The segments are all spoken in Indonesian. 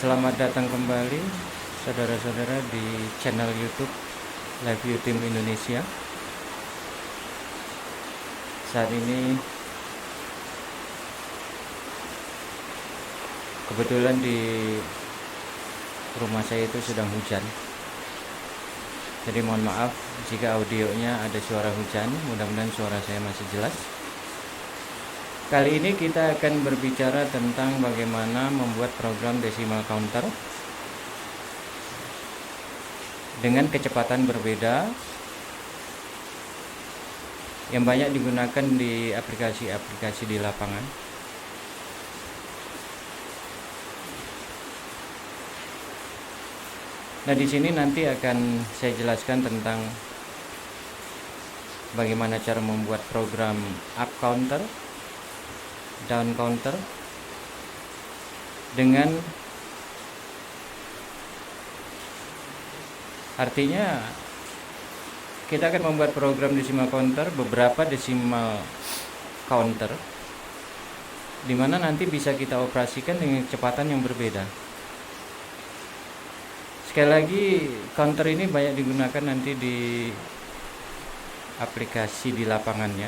Selamat datang kembali saudara-saudara di channel YouTube Live You Team Indonesia. Saat ini kebetulan di rumah saya itu sedang hujan. Jadi mohon maaf jika audionya ada suara hujan, mudah-mudahan suara saya masih jelas. Kali ini kita akan berbicara tentang bagaimana membuat program decimal counter dengan kecepatan berbeda yang banyak digunakan di aplikasi-aplikasi di lapangan. Nah, di sini nanti akan saya jelaskan tentang bagaimana cara membuat program up counter, down counter dengan artinya kita akan membuat program decimal counter, beberapa decimal counter, di mana nanti bisa kita operasikan dengan kecepatan yang berbeda. Sekali lagi, counter ini banyak digunakan nanti di aplikasi di lapangannya.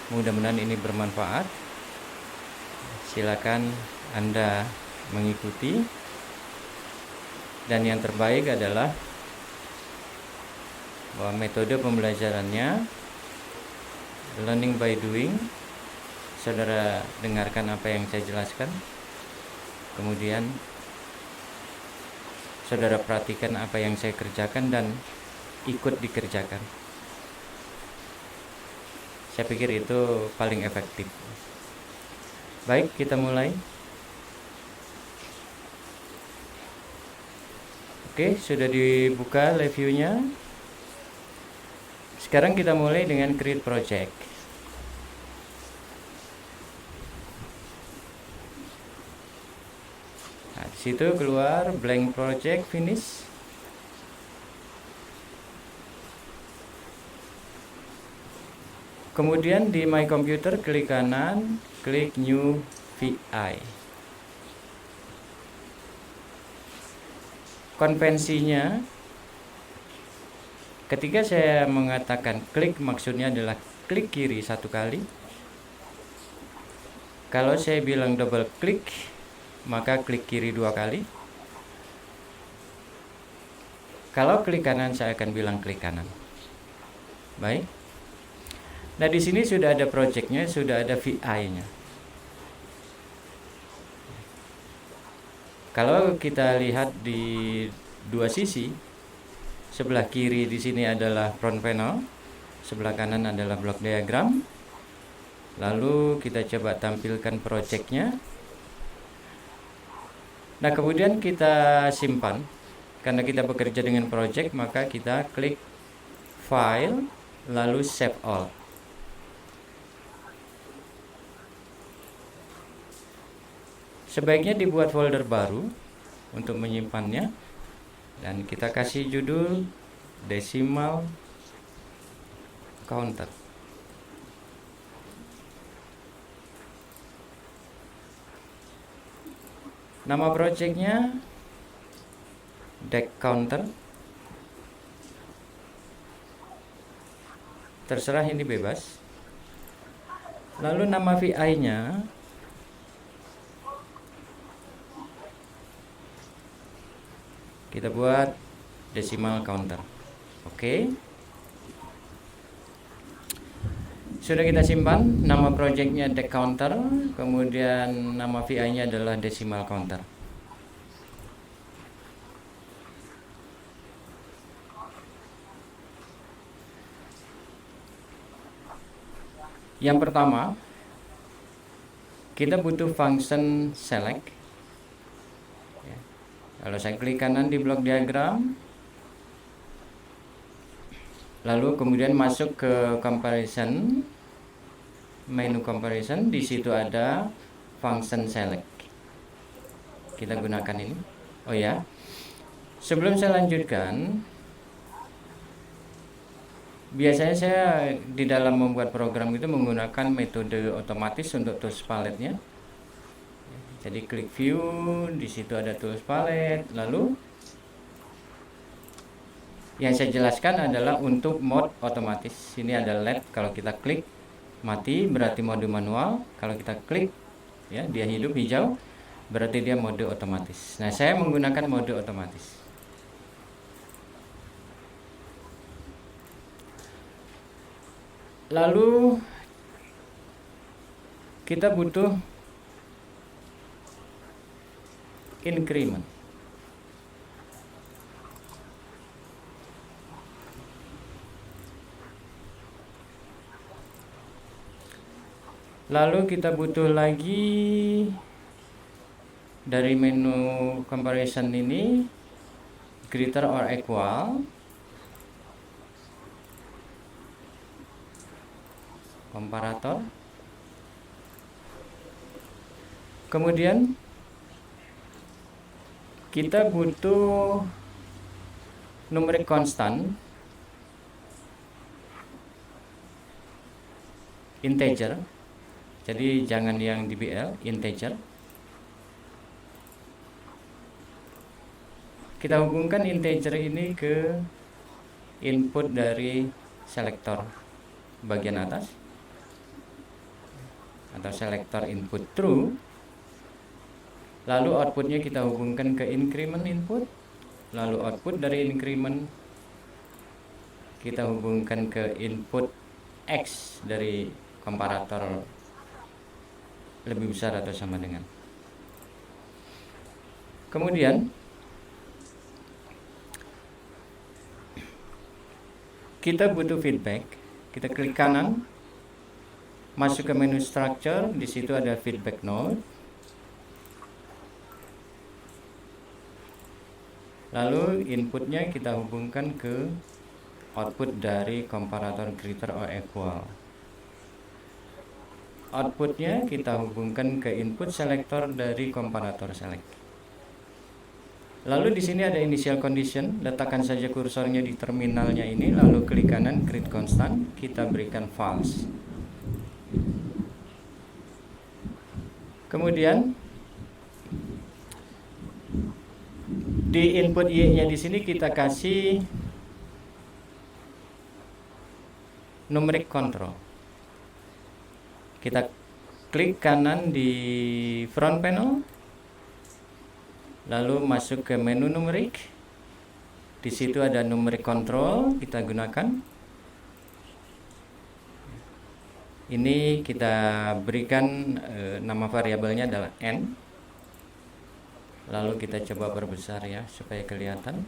Mudah-mudahan ini bermanfaat. Silakan Anda mengikuti. Dan yang terbaik adalah bahwa metode pembelajarannya learning by doing. Saudara dengarkan apa yang saya jelaskan, kemudian saudara perhatikan apa yang saya kerjakan dan ikut dikerjakan. Saya pikir itu paling efektif. Baik, kita mulai. Oke, sudah dibuka live view-nya. Sekarang kita mulai dengan create project. Nah, di situ keluar blank project finish. Kemudian di my computer klik kanan, klik new VI. Konvensinya ketika saya mengatakan klik, maksudnya adalah klik kiri satu kali. Kalau saya bilang double klik, maka klik kiri dua kali. Kalau klik kanan, saya akan bilang klik kanan. Baik. Nah, di sini sudah ada projectnya, sudah ada VI-nya. Kalau kita lihat di dua sisi, sebelah kiri di sini adalah front panel, sebelah kanan adalah block diagram. Lalu kita coba tampilkan projectnya. Nah, kemudian kita simpan. Karena kita bekerja dengan project, maka kita klik file, lalu save all. Sebaiknya dibuat folder baru untuk menyimpannya, dan kita kasih judul decimal counter. Nama projectnya deck counter. Terserah, ini bebas. Lalu nama VI-nya kita buat decimal counter. Oke. Sudah kita simpan, nama projectnya deck counter, kemudian nama VI-nya adalah decimal counter. Yang pertama, kita butuh function select. Kalau saya klik kanan di blok diagram, lalu kemudian masuk ke comparison, menu comparison, di situ ada function select. Kita gunakan ini. Oh ya, sebelum saya lanjutkan, biasanya saya di dalam membuat program itu menggunakan metode otomatis untuk tools palette-nya. Jadi klik view, di situ ada tools palette. Lalu yang saya jelaskan adalah untuk mode otomatis. Ini ada LED, kalau kita klik mati berarti mode manual. Kalau kita klik ya dia hidup hijau berarti dia mode otomatis. Nah, saya menggunakan mode otomatis. Lalu kita butuh increment. Lalu kita butuh lagi dari menu comparison ini greater or equal, komparator. Kemudian kita butuh numerik konstan integer. Jadi jangan yang DBL, integer. Kita hubungkan integer ini ke input dari selektor bagian atas atau selektor input true. Lalu outputnya kita hubungkan ke increment input. Lalu output dari increment kita hubungkan ke input X dari komparator lebih besar atau sama dengan. Kemudian kita butuh feedback. Kita klik kanan, masuk ke menu structure, di situ ada feedback node. Lalu inputnya kita hubungkan ke output dari komparator greater or equal. Outputnya kita hubungkan ke input selektor dari komparator select. Lalu di sini ada initial condition, letakkan saja kursornya di terminalnya ini, lalu klik kanan create constant, kita berikan false. Kemudian di input Y-nya di sini kita kasih numeric control. Kita klik kanan di front panel, lalu masuk ke menu numerik. Di situ ada numeric control, kita gunakan. Ini kita berikan nama variabelnya adalah n. Lalu kita coba perbesar ya supaya kelihatan.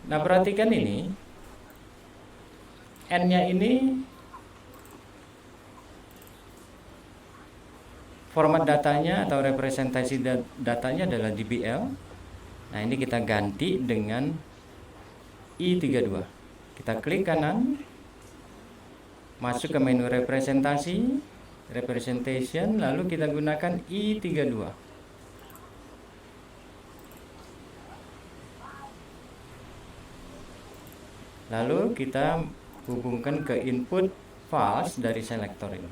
Nah, perhatikan ini, n-nya ini format datanya atau representasi datanya adalah DBL. Nah, ini kita ganti dengan I32. Kita klik kanan, masuk ke menu representasi, representation, lalu kita gunakan I32. Lalu kita hubungkan ke input false dari selektor ini.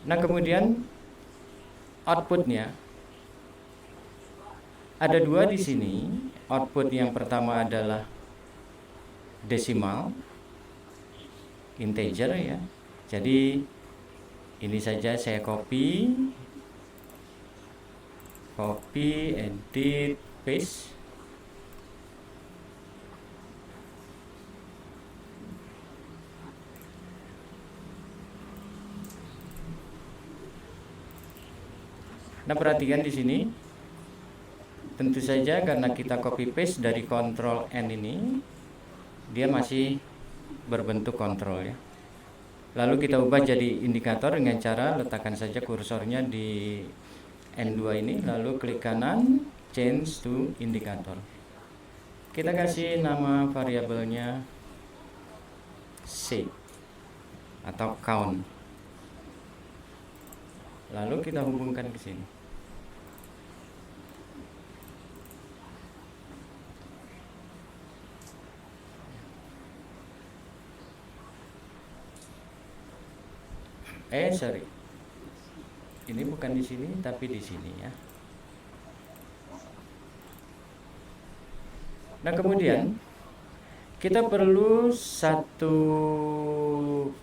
Nah, kemudian outputnya ada dua di sini. Output yang pertama adalah desimal, integer ya. Jadi ini saja saya copy, edit, paste. Nah, perhatikan di sini. Tentu saja karena kita copy paste dari kontrol N ini, dia masih berbentuk kontrol ya. Lalu kita ubah jadi indikator dengan cara letakkan saja kursornya di N2 ini, lalu klik kanan, change to indikator. Kita kasih nama variabelnya C atau count. Lalu kita hubungkan ke sini. sorry, ini bukan di sini tapi di sini ya. Nah kemudian kita perlu satu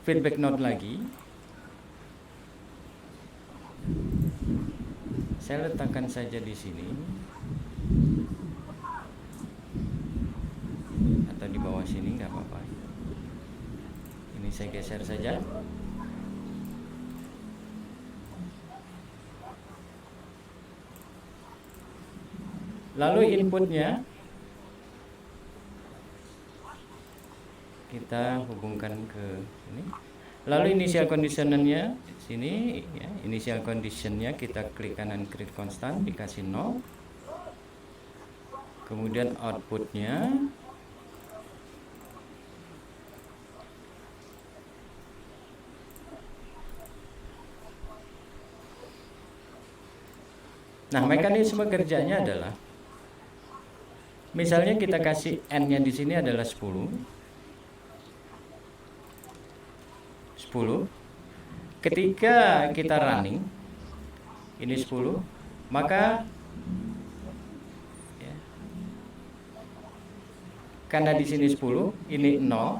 feedback node lagi. Saya letakkan saja di sini atau di bawah sini, nggak apa-apa. Ini saya geser saja. Lalu inputnya kita hubungkan ke ini. Lalu initial conditionnya sini ya, initial conditionnya kita klik kanan create constant, dikasih 0. Kemudian outputnya nah mekanisme kerjanya adalah misalnya kita kasih n-nya di sini adalah 10. Ketika kita running ini 10, maka ya, karena di sini 10, ini 0.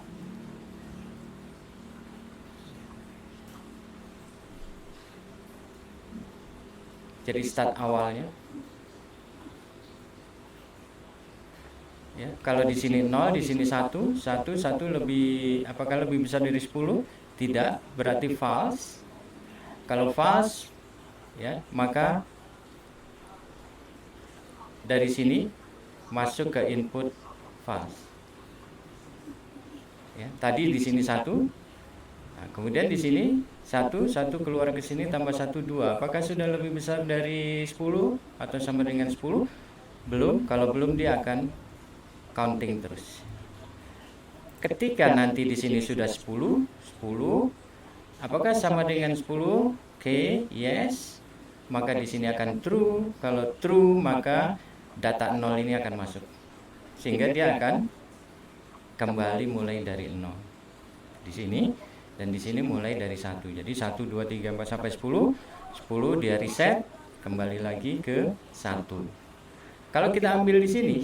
Jadi start awalnya. Ya, kalau di sini 0, di sini 1 lebih, apakah lebih besar dari 10? Tidak, berarti false. Kalau false ya, maka dari sini masuk ke input false. Ya, tadi di sini 1. Nah, kemudian di sini 1 keluar ke sini tambah 1 2. Apakah sudah lebih besar dari 10 atau sama dengan 10? Belum. Kalau belum dia akan counting terus. Ketika nanti di sini sudah 10, apakah sama dengan 10? Oke, yes. Maka di sini akan true. Kalau true, maka data 0 ini akan masuk. Sehingga dia akan kembali mulai dari 0. Di sini dan di sini mulai dari 1. Jadi 1 2 3 4 sampai 10. 10 dia reset kembali lagi ke 1. Kalau kita ambil di sini,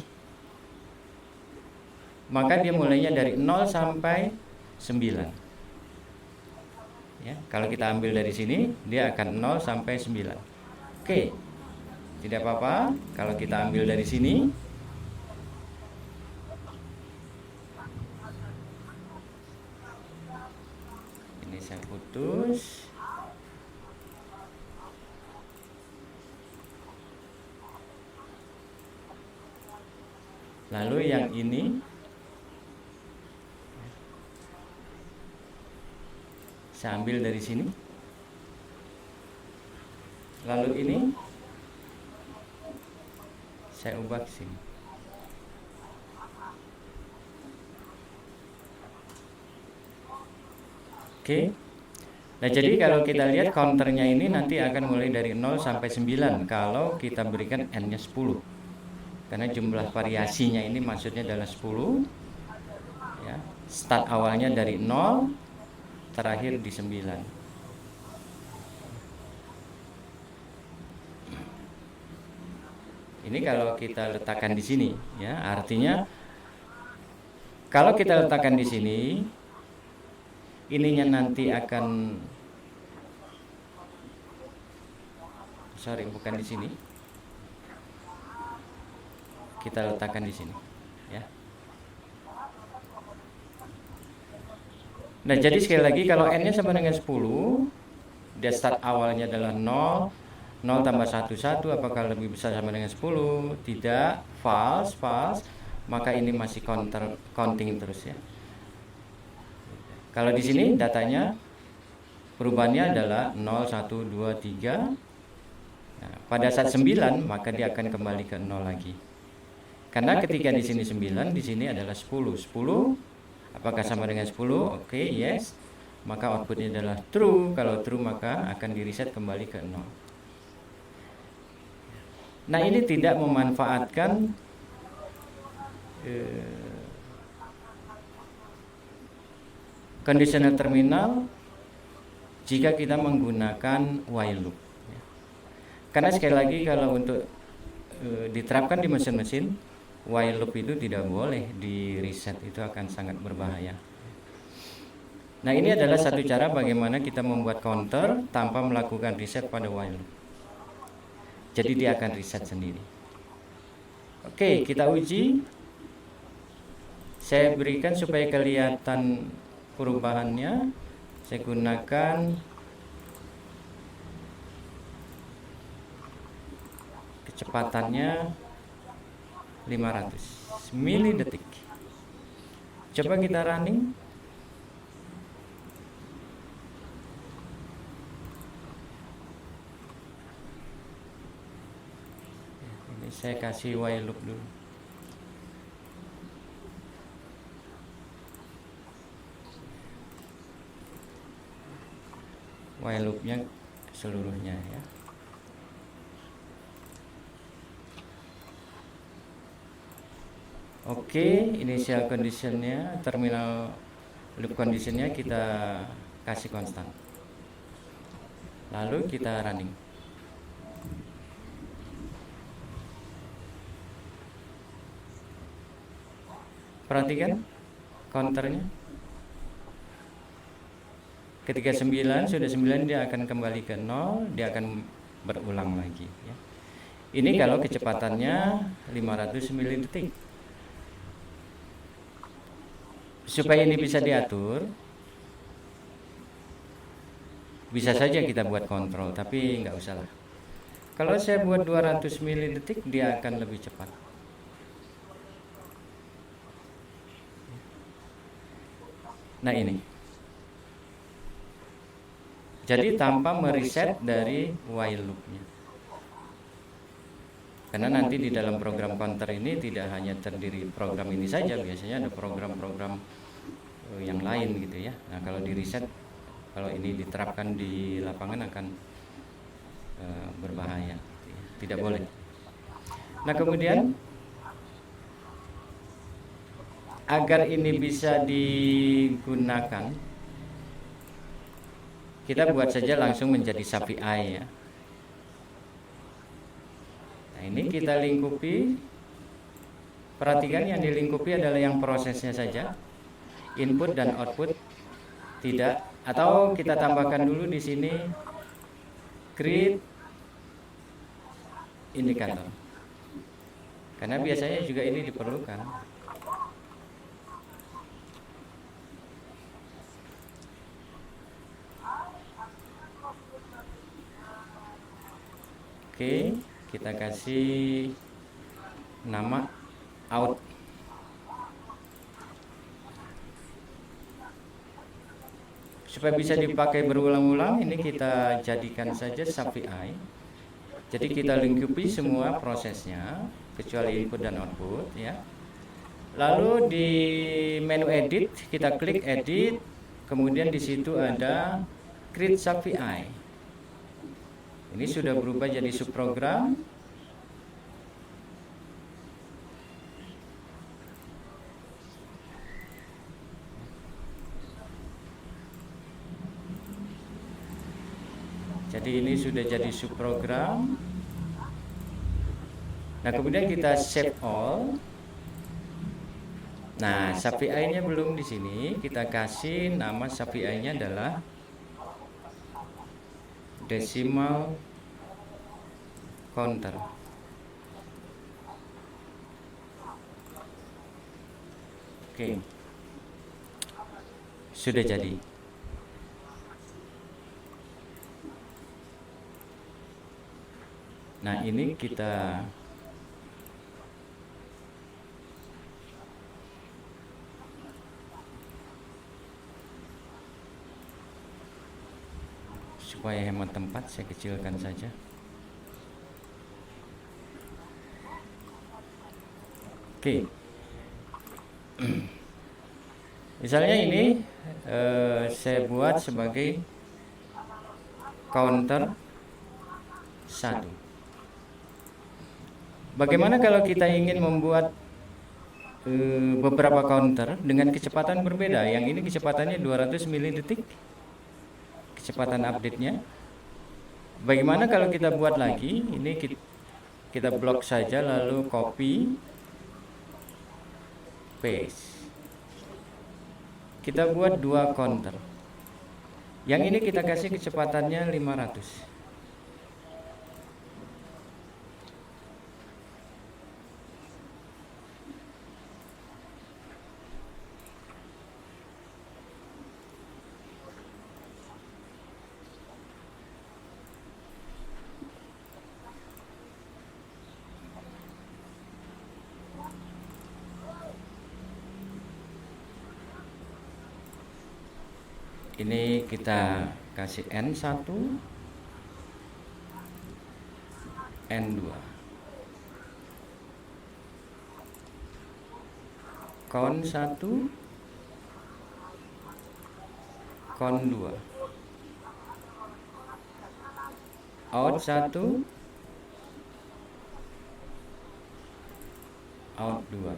maka dia mulainya dari 0 sampai 9. Ya, kalau kita ambil dari sini, dia akan 0 sampai 9. Oke, tidak apa-apa. Kalau kita ambil dari sini, ini saya putus. Lalu yang ini saya ambil dari sini. Lalu ini saya ubah ke sini. Oke. Nah, jadi kalau kita lihat counternya ini nanti akan mulai dari 0 sampai 9 kalau kita berikan n-nya 10. Karena jumlah variasinya ini maksudnya adalah 10. Ya, start awalnya dari 0, terakhir di 9. Ini kalau kita letakkan di sini, ya, artinya kalau kita letakkan di sini, ininya nanti akan, sorry, bukan di sini. Kita letakkan di sini, ya. Nah, jadi sekali lagi kalau n-nya sama dengan 10, dia start awalnya adalah 0, 0 tambah 1, 1, apakah lebih besar sama dengan 10? Tidak, false, maka ini masih counting terus ya. Kalau di sini datanya perubahannya adalah 0, 1, 2, 3. Nah, pada saat 9, maka dia akan kembali ke 0 lagi. Karena ketika di sini 9, di sini adalah 10. 10 apakah sama dengan 10? Oke, yes. Maka outputnya adalah true. Kalau true maka akan di reset kembali ke 0. Nah, ini tidak memanfaatkan conditional terminal jika kita menggunakan while loop. Karena sekali lagi kalau untuk diterapkan di mesin-mesin, while loop itu tidak boleh di reset, itu akan sangat berbahaya. Nah, ini adalah satu cara bagaimana kita membuat counter tanpa melakukan reset pada while loop. Jadi dia akan reset sendiri. Oke, kita uji. Saya berikan supaya kelihatan perubahannya. Saya gunakan kecepatannya 500 milidetik. Coba kita running. Ini saya kasih while loop dulu. While loopnya seluruhnya ya. Oke, initial conditionnya, terminal loop conditionnya kita kasih konstan. Lalu kita running. Perhatikan counternya. Ketika 9 sudah 9, dia akan kembali ke 0, dia akan berulang lagi ya. Ini kalau kecepatannya 500 milidetik. Supaya ini bisa diatur, bisa saja kita buat kontrol, tapi nggak usah lah. Kalau saya buat 200 milidetik, dia akan lebih cepat. Nah ini. Jadi tanpa mereset dari while loopnya. Karena nanti di dalam program counter ini tidak hanya terdiri program ini saja, biasanya ada program-program yang lain gitu ya. Nah kalau di reset, kalau ini diterapkan di lapangan akan berbahaya gitu ya. Tidak boleh. Nah kemudian agar ini bisa digunakan, kita buat saja langsung menjadi SAPI ya. Nah ini kita lingkupi. Perhatikan yang dilingkupi adalah yang prosesnya saja, input dan output tidak. Atau kita tambahkan dulu di sini create indikator, karena biasanya juga ini diperlukan. Oke, kita kasih nama out. Supaya bisa dipakai berulang-ulang, ini kita jadikan saja SAPI. Jadi kita lingkupi semua prosesnya kecuali input dan output ya. Lalu di menu edit kita klik edit, kemudian di situ ada create SAPI. Ini sudah berubah jadi subprogram. Jadi ini sudah jadi subprogram. Nah kemudian kita save all. Nah SAPI-nya belum di sini. Kita kasih nama SAPI-nya adalah decimal counter. Oke. Sudah jadi. Nah ini kita supaya hemat tempat, saya kecilkan saja. Oke. Misalnya ini saya buat sebagai counter 1. Bagaimana kalau kita ingin membuat beberapa counter dengan kecepatan berbeda? Yang ini kecepatannya 200 milidetik, kecepatan update-nya. Bagaimana kalau kita buat lagi? Ini kita blok saja, lalu copy, paste. Kita buat 2 counter. Yang ini kita kasih kecepatannya 500. Ini kita kasih N1, N2, count 1, count 2, out 1, out 2.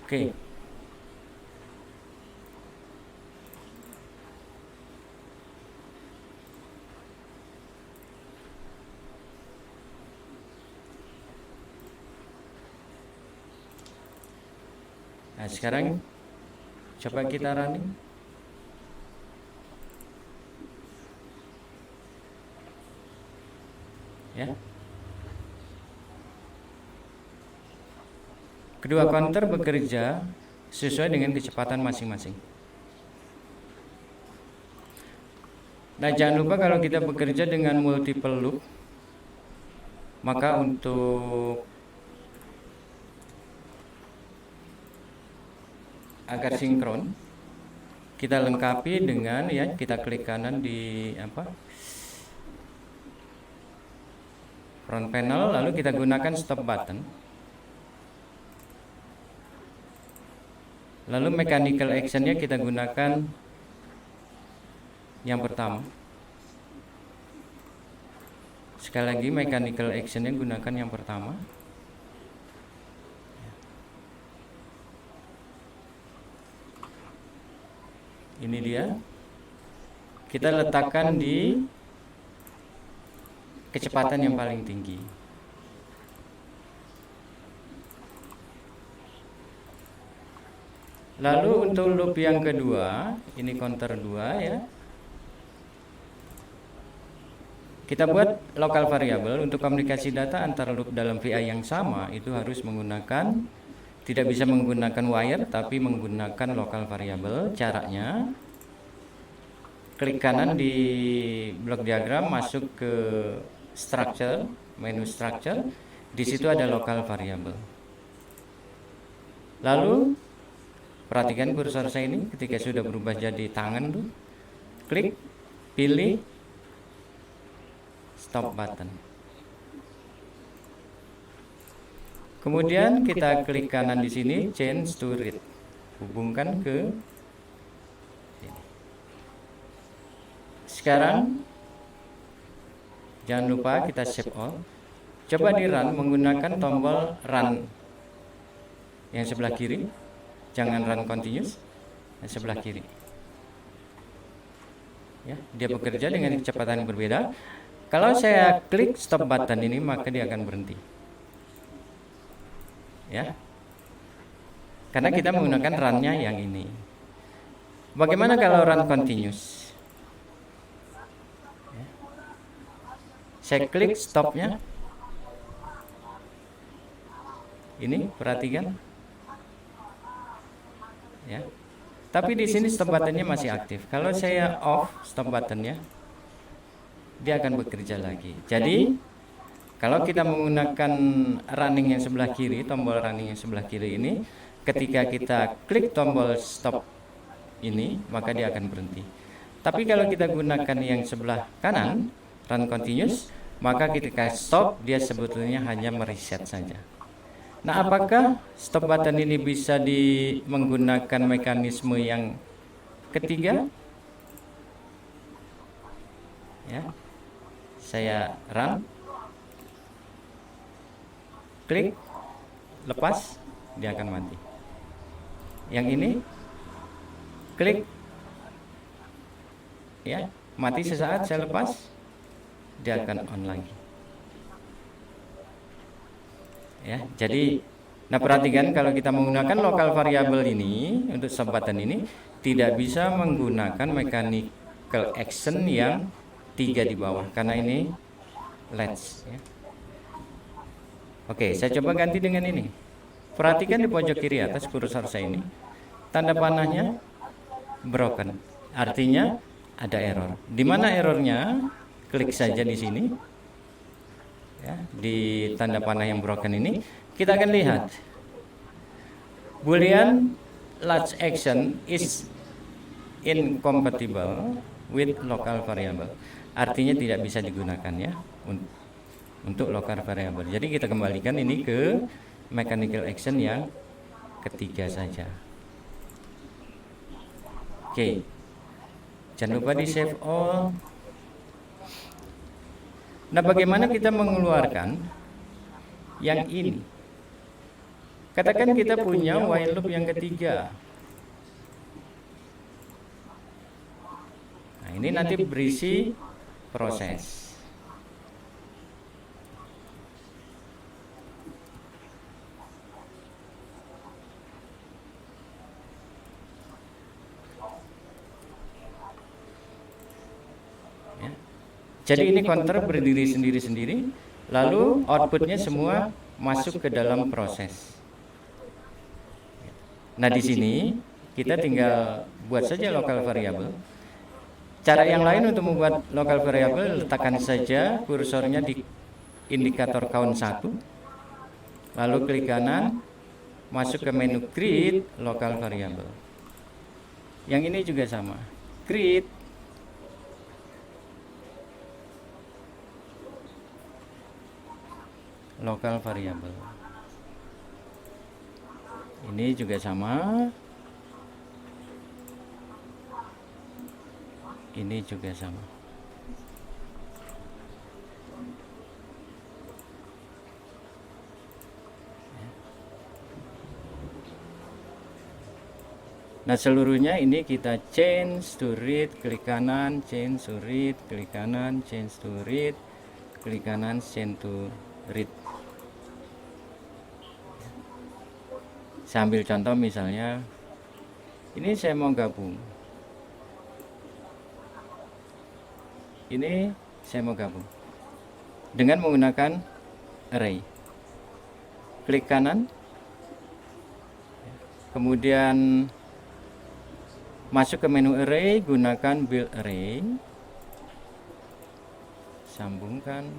Oke. Nah, sekarang coba kita running. Ya. Kedua counter bekerja sesuai dengan kecepatan masing-masing. Nah, jangan lupa kalau kita bekerja dengan multiple loop, maka untuk agar sinkron, kita lengkapi dengan kita klik kanan di front panel, lalu kita gunakan stop button. Lalu mechanical actionnya kita gunakan yang pertama. Sekali lagi, mechanical actionnya gunakan yang pertama. Ini dia. Kita letakkan di kecepatan yang paling tinggi. Lalu untuk loop yang kedua, ini counter 2 ya. Kita buat local variable untuk komunikasi data antar loop dalam VI yang sama, itu harus menggunakan, tidak bisa menggunakan wire tapi menggunakan local variable. Caranya klik kanan di blok diagram, masuk ke structure, menu structure. Di situ ada local variable. Lalu perhatikan kursor saya ini, ketika sudah berubah jadi tangan tuh, klik, pilih stop button. Kemudian kita klik kanan di sini, change to read, hubungkan ke sini. Sekarang jangan lupa kita save all. Coba di run menggunakan tombol run yang sebelah kiri. Jangan run continuous, sebelah kiri. Ya, dia bekerja dengan kecepatan yang berbeda. Kalau saya klik stop button ini, maka dia akan berhenti. Ya, karena kita menggunakan run-nya yang ini. Bagaimana kalau run continuous? Ya. Saya klik stopnya. Ini perhatikan. Ya. Tapi di sini stop buttonnya masih aktif. Kalau saya off stop buttonnya, dia akan bekerja lagi. Jadi kalau kita menggunakan running yang sebelah kiri, tombol running yang sebelah kiri ini, ketika kita klik tombol stop ini, maka dia akan berhenti. Tapi kalau kita gunakan yang sebelah kanan, run continuous, maka ketika stop, dia sebetulnya hanya mereset saja. Nah, apakah stop button ini bisa menggunakan mekanisme yang ketiga? Ya, saya run, klik, lepas, dia akan mati. Yang ini klik, ya, mati sesaat, saya lepas, dia akan on lagi. Ya, jadi nah perhatikan kalau kita menggunakan local variable ini untuk stop button ini tidak bisa menggunakan mechanical action yang 3 di bawah karena ini latch, ya. Oke, saya coba ganti dengan ini. Perhatikan di pojok kiri atas kursor saya ini, tanda panahnya broken, artinya ada error. Di mana errornya? Klik saja di sini, ya, di tanda panah yang broken ini, kita akan lihat Boolean latch action is incompatible with local variable. Artinya tidak bisa digunakan, ya, untuk local variable. Jadi kita kembalikan ini ke mechanical action yang ketiga saja. Oke. Jangan lupa di save all. Nah, bagaimana kita mengeluarkan yang ini? Katakan kita punya while loop yang ketiga. Nah, ini nanti berisi proses. Jadi ini counter berdiri sendiri-sendiri, lalu outputnya semua masuk ke dalam proses. Nah, di sini kita tinggal buat saja local variable. Cara yang lain untuk membuat local variable, letakkan saja kursornya di indikator count 1, lalu klik kanan, masuk ke menu create local variable. Yang ini juga sama, create local variable. Ini juga sama. Ini juga sama. Nah, seluruhnya ini kita change to read, klik kanan, change to read, klik kanan, change to read, klik kanan, change to read. Saya ambil contoh misalnya, ini saya mau gabung. Ini saya mau gabung dengan menggunakan array. Klik kanan, kemudian masuk ke menu array, gunakan build array, sambungkan,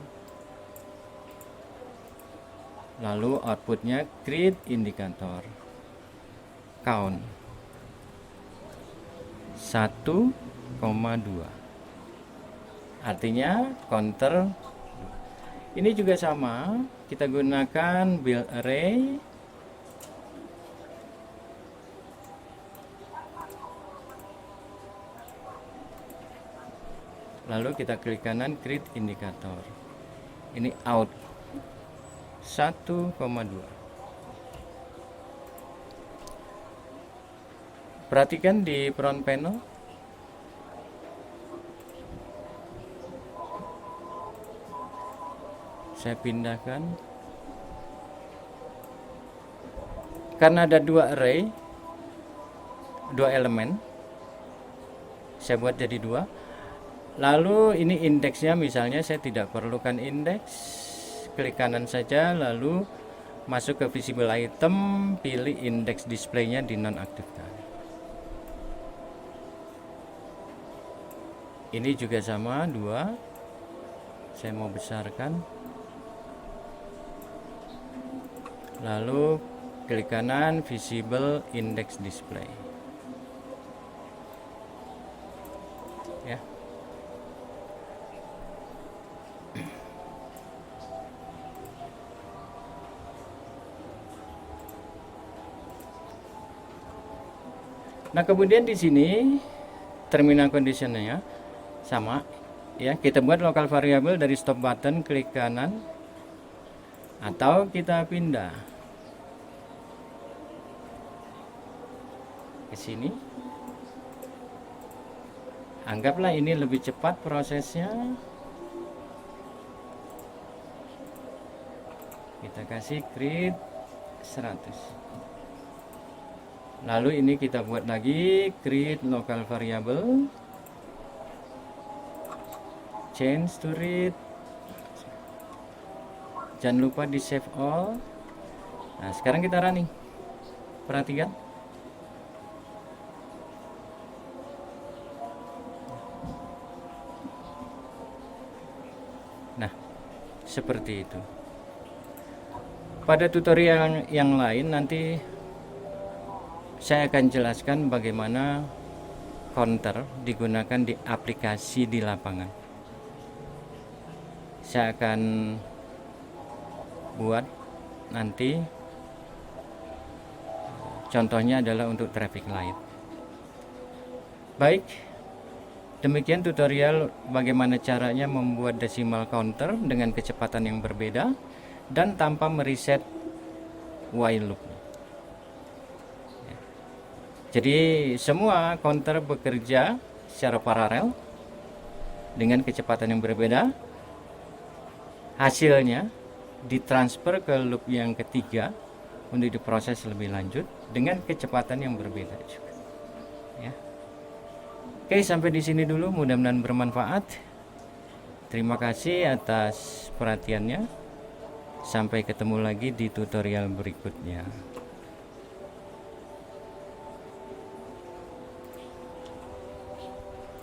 lalu outputnya create indikator count 1,2, artinya counter. Ini juga sama, kita gunakan build array, lalu kita klik kanan create indikator. Ini out 1,2. Perhatikan di front panel, saya pindahkan karena ada dua array, dua elemen, saya buat jadi dua. Lalu ini indeksnya, misalnya saya tidak perlukan indeks, klik kanan saja, lalu masuk ke visible item, pilih indeks displaynya di nonaktifkan. Ini juga sama, dua, saya mau besarkan, lalu klik kanan, visible index display, ya. Nah, kemudian di sini terminal conditionnya sama, ya. Kita buat local variable dari stop button, klik kanan, atau kita pindah. ke sini. Anggaplah ini lebih cepat prosesnya. Kita kasih create 100. Lalu ini kita buat lagi create local variable, change to read. Jangan lupa di save all. Nah, sekarang kita running. Perhatikan. Nah, seperti itu. Pada tutorial yang lain nanti saya akan jelaskan bagaimana counter digunakan di aplikasi di lapangan. Saya akan buat nanti contohnya adalah untuk traffic light. Baik, demikian tutorial bagaimana caranya membuat decimal counter dengan kecepatan yang berbeda dan tanpa mereset while loop. Jadi semua counter bekerja secara paralel dengan kecepatan yang berbeda. Hasilnya ditransfer ke loop yang ketiga untuk diproses lebih lanjut dengan kecepatan yang berbeda juga. Ya. Oke, sampai di sini dulu. Mudah-mudahan bermanfaat. Terima kasih atas perhatiannya. Sampai ketemu lagi di tutorial berikutnya.